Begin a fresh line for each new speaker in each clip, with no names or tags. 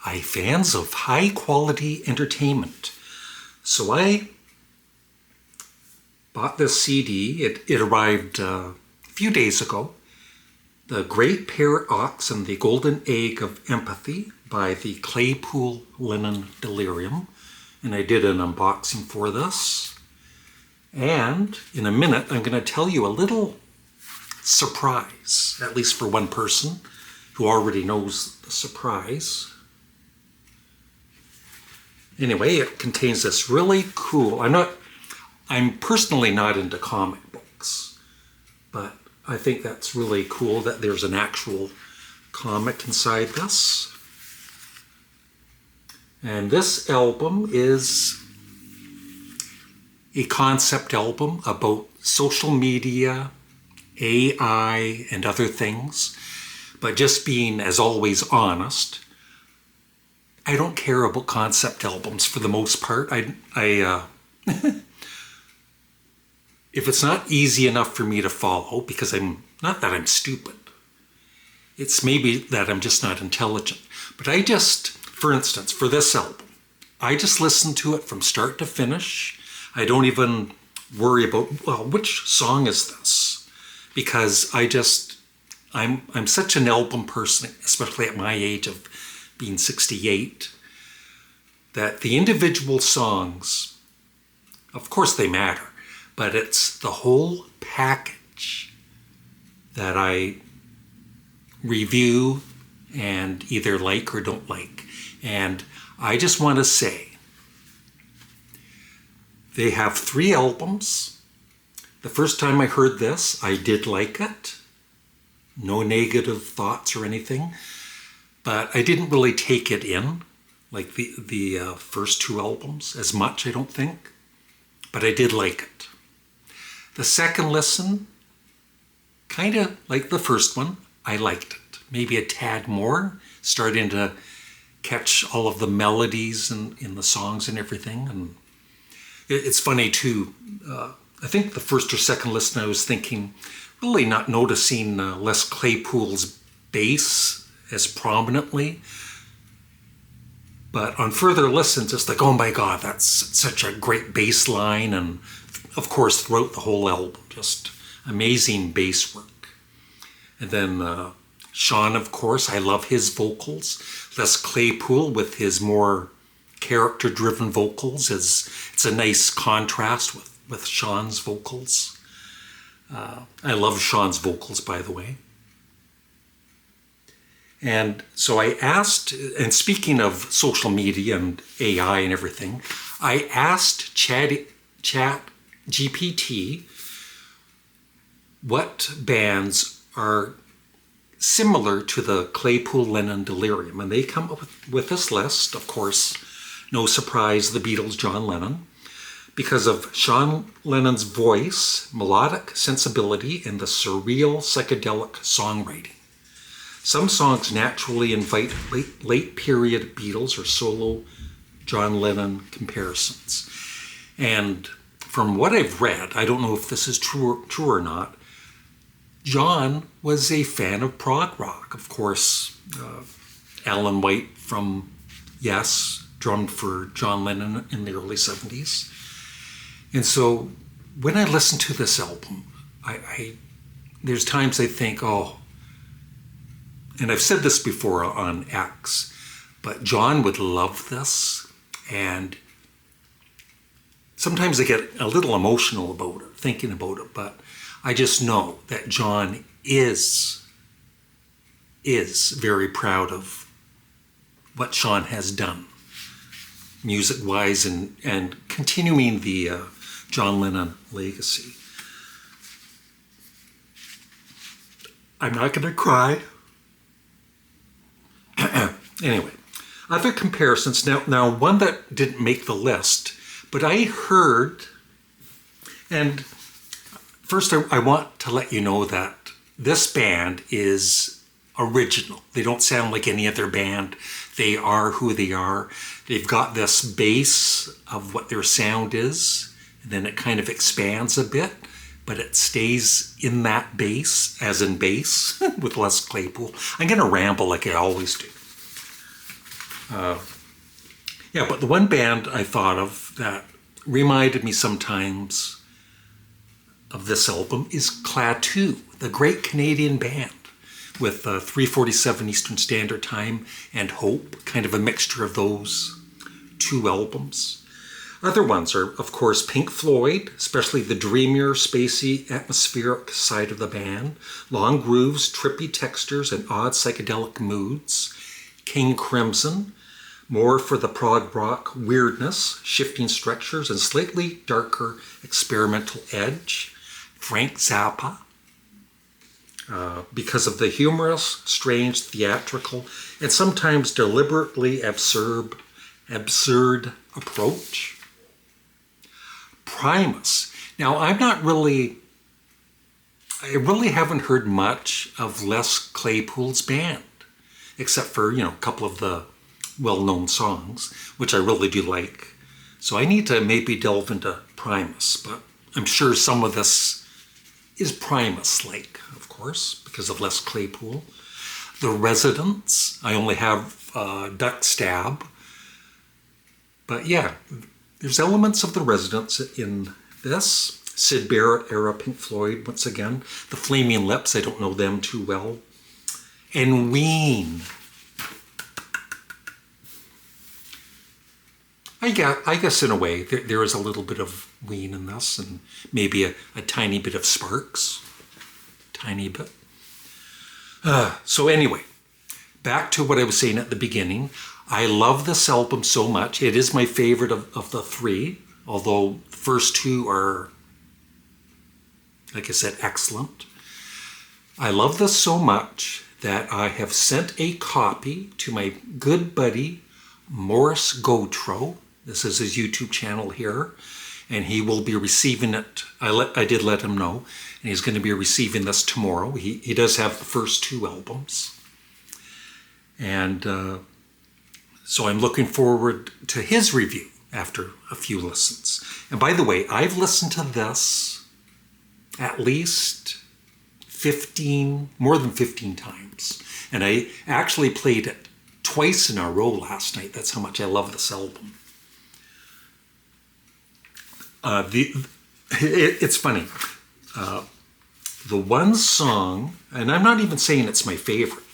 fans of high quality entertainment. So I bought this CD. It arrived a few days ago. The Great Parrot-Ox and the Golden Egg of Empathy by the Claypool Lennon Delirium. And I did an unboxing for this. And in a minute, I'm going to tell you a little surprise, at least for one person who already knows the surprise. Anyway, it contains this really cool, I'm personally not into comic books, but I think that's really cool that there's an actual comic inside this. And this album is a concept album about social media, AI, and other things. But just being, as always, honest, I don't care about concept albums for the most part. If it's not easy enough for me to follow, because not that I'm stupid, it's maybe that I'm just not intelligent. But for instance, for this album, I just listen to it from start to finish. I don't even worry about, well, which song is this? Because I'm such an album person, especially at my age of being 68, that the individual songs, of course they matter, but it's the whole package that I review and either like or don't like. And I just want to say, they have 3 albums. The first time I heard this, I did like it. No negative thoughts or anything. But I didn't really take it in, like the first 2 albums, as much, I don't think. But I did like it. The second listen, kind of like the first one, I liked it. Maybe a tad more, starting to catch all of the melodies in the songs and everything. And it's funny too, I think the first or second listen I was thinking, really not noticing Les Claypool's bass as prominently. But on further listens, it's like, oh my God, that's such a great bass line. And of course, throughout the whole album, just amazing bass work. And then Sean, of course, I love his vocals. Les Claypool with his more character-driven vocals, it's a nice contrast with Sean's vocals. I love Sean's vocals, by the way. And so I asked, and speaking of social media and AI and everything, I asked Chat GPT what bands are similar to the Claypool Lennon Delirium. And they come up with this list, of course, no surprise, the Beatles, John Lennon, because of Sean Lennon's voice, melodic sensibility, and the surreal psychedelic songwriting. Some songs naturally invite late period Beatles or solo John Lennon comparisons. And from what I've read, I don't know if this is true or not, John was a fan of prog rock. Of course, Alan White from Yes drummed for John Lennon in the early 70s. And so when I listen to this album, there's times I think, oh, and I've said this before on X, but John would love this. And sometimes I get a little emotional about it, thinking about it, but I just know that John is very proud of what Sean has done, music-wise, and continuing the John Lennon legacy. I'm not going to cry. Anyway, other comparisons. Now, one that didn't make the list, but I heard, and first I want to let you know that this band is original. They don't sound like any other band. They are who they are. They've got this base of what their sound is, and then it kind of expands a bit, but it stays in that base, as in bass, with Les Claypool. I'm going to ramble like I always do. Yeah, but the one band I thought of that reminded me sometimes of this album is Claypool, the great Canadian band with 3:47 Eastern Standard Time and Hope, kind of a mixture of those two albums. Other ones are, of course, Pink Floyd, especially the dreamier, spacey, atmospheric side of the band, long grooves, trippy textures, and odd psychedelic moods. King Crimson, more for the prog rock weirdness, shifting structures, and slightly darker experimental edge. Frank Zappa, because of the humorous, strange, theatrical, and sometimes deliberately absurd approach. Primus. Now, I really haven't heard much of Les Claypool's band, except for, a couple of the well-known songs, which I really do like. So I need to maybe delve into Primus, but I'm sure some of this is Primus-like, of course, because of Les Claypool. The Residents, I only have Duck Stab. But yeah, there's elements of The Residents in this. Syd Barrett era Pink Floyd, once again. The Flaming Lips, I don't know them too well. And Ween. I guess in a way, there is a little bit of Ween in this, and maybe a tiny bit of Sparks. Tiny bit. So anyway, back to what I was saying at the beginning. I love this album so much. It is my favorite of the three, although the first two are, like I said, excellent. I love this so much that I have sent a copy to my good buddy, Morris Gautreaux. This is his YouTube channel here, and he will be receiving it. I did let him know, and he's going to be receiving this tomorrow. He does have the first two albums. And so I'm looking forward to his review after a few listens. And by the way, I've listened to this at least more than 15 times. And I actually played it twice in a row last night. That's how much I love this album. It's funny. The one song, and I'm not even saying it's my favorite,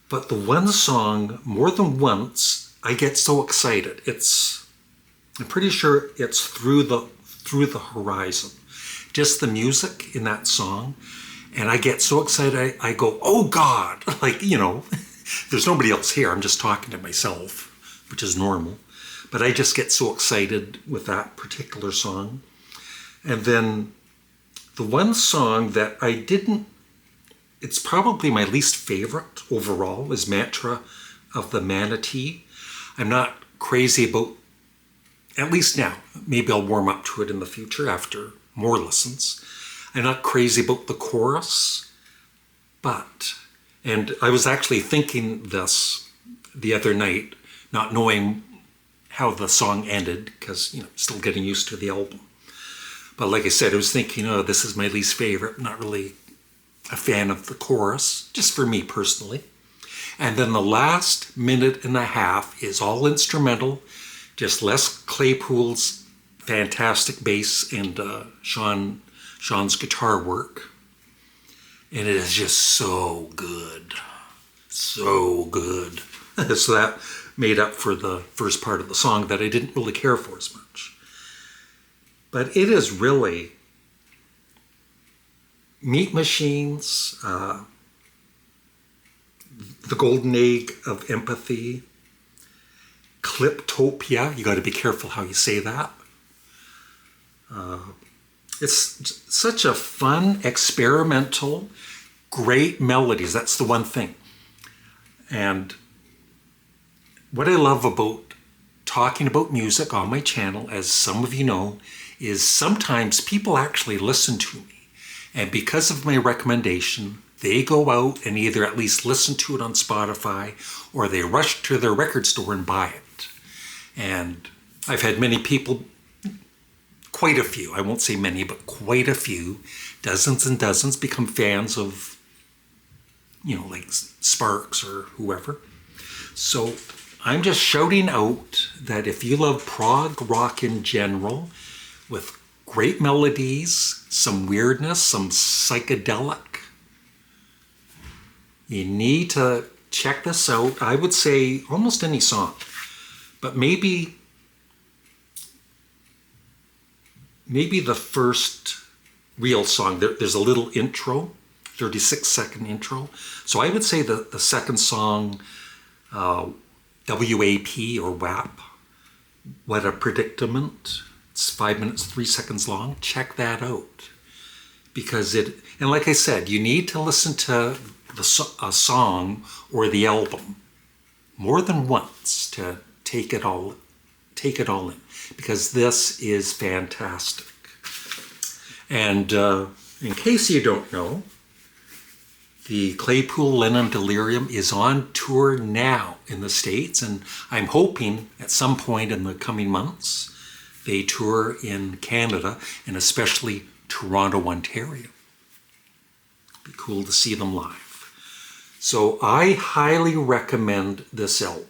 but the one song, more than once, I get so excited. I'm pretty sure it's Through the Horizon. Just the music in that song. And I get so excited, I go, oh God! There's nobody else here. I'm just talking to myself, which is normal. But I just get so excited with that particular song. And then the one song that it's probably my least favorite overall, is Mantra of the Manatee. I'm not crazy about, at least now, maybe I'll warm up to it in the future after more listens. I'm not crazy about the chorus, and I was actually thinking this the other night, not knowing how the song ended, because, still getting used to the album. But like I said, I was thinking, this is my least favorite. I'm not really a fan of the chorus, just for me personally. And then the last minute and a half is all instrumental, just Les Claypool's fantastic bass and Sean's guitar work. And it is just so good. So good. So that made up for the first part of the song that I didn't really care for as much. But it is really Meat Machines, The Golden Egg of Empathy, Cliptopia. You got to be careful how you say that. It's such a fun, experimental, great melodies. That's the one thing. And what I love about talking about music on my channel, as some of you know, is sometimes people actually listen to me. And because of my recommendation, they go out and either at least listen to it on Spotify, or they rush to their record store and buy it. And I've had many people, quite a few, I won't say many, but quite a few, dozens and dozens, become fans of, like Sparks or whoever. So I'm just shouting out that if you love prog rock in general, with great melodies, some weirdness, some psychedelic, you need to check this out. I would say almost any song, but maybe the first real song. There's a little intro, 36-second intro. So I would say the second song, WAP or WAP, What a Predicament. It's 5 minutes, 3 seconds long. Check that out. Because and like I said, you need to listen to a song or the album more than once to take it all in. Because this is fantastic. And in case you don't know, the Claypool Lennon Delirium is on tour now in the States, and I'm hoping at some point in the coming months they tour in Canada, and especially Toronto, Ontario. It'd be cool to see them live. So I highly recommend this album.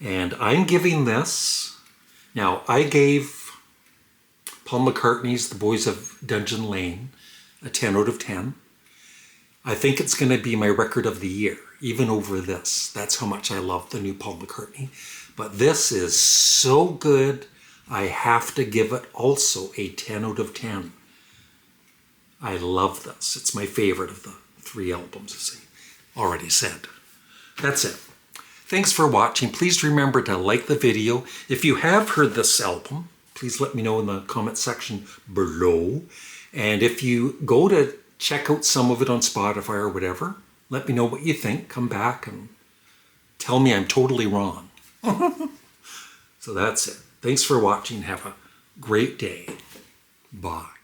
And I'm giving this, now I gave Paul McCartney's The Boys of Dungeon Lane a 10 out of 10. I think it's going to be my record of the year, even over this. That's how much I love the new Paul McCartney. But this is so good, I have to give it also a 10 out of 10. I love this. It's my favorite of the 3 albums, as I already said. That's it. Thanks for watching. Please remember to like the video. If you have heard this album, please let me know in the comment section below. And if you go to check out some of it on Spotify or whatever, let me know what you think. Come back and tell me I'm totally wrong. So that's it. Thanks for watching. Have a great day. Bye.